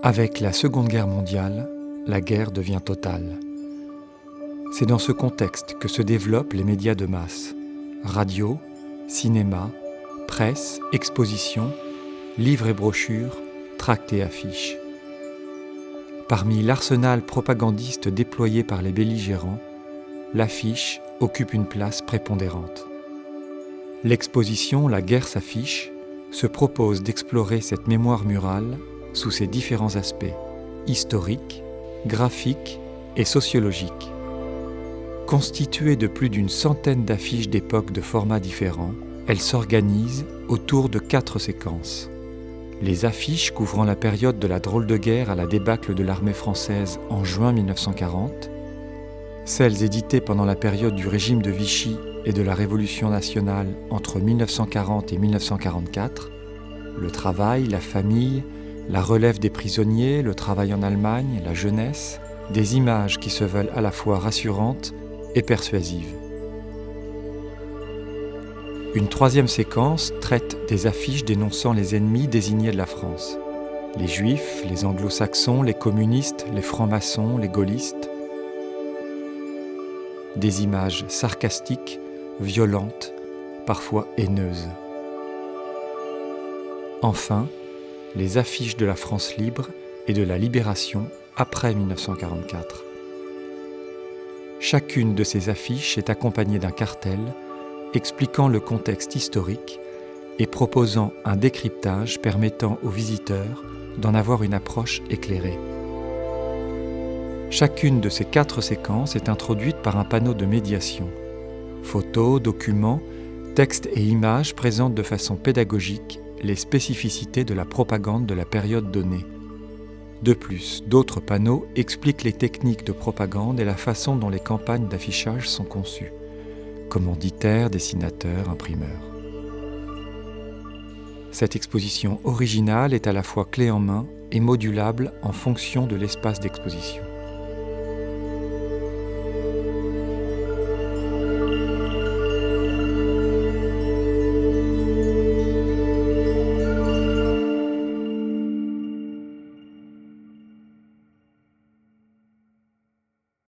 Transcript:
Avec la Seconde Guerre mondiale, la guerre devient totale. C'est dans ce contexte que se développent les médias de masse. Radio, cinéma, presse, expositions, livres et brochures, tracts et affiches. Parmi l'arsenal propagandiste déployé par les belligérants, l'affiche occupe une place prépondérante. L'exposition La guerre s'affiche se propose d'explorer cette mémoire murale sous ses différents aspects, historiques, graphiques et sociologiques. Constituée de plus d'une centaine d'affiches d'époques de formats différents, elle s'organise autour de 4 séquences. Les affiches couvrant la période de la drôle de guerre à la débâcle de l'armée française en juin 1940, celles éditées pendant la période du régime de Vichy et de la Révolution nationale entre 1940 et 1944, le travail, la famille, la relève des prisonniers, le travail en Allemagne, la jeunesse, des images qui se veulent à la fois rassurantes et persuasives. Une 3e séquence traite des affiches dénonçant les ennemis désignés de la France. Les Juifs, les Anglo-Saxons, les communistes, les francs-maçons, les gaullistes. Des images sarcastiques, violentes, parfois haineuses. Enfin, les affiches de la France libre et de la libération après 1944. Chacune de ces affiches est accompagnée d'un cartel expliquant le contexte historique et proposant un décryptage permettant aux visiteurs d'en avoir une approche éclairée. Chacune de ces 4 séquences est introduite par un panneau de médiation. Photos, documents, textes et images présentent de façon pédagogique les spécificités de la propagande de la période donnée. De plus, d'autres panneaux expliquent les techniques de propagande et la façon dont les campagnes d'affichage sont conçues. Commanditaires, dessinateurs, imprimeurs. Cette exposition originale est à la fois clé en main et modulable en fonction de l'espace d'exposition.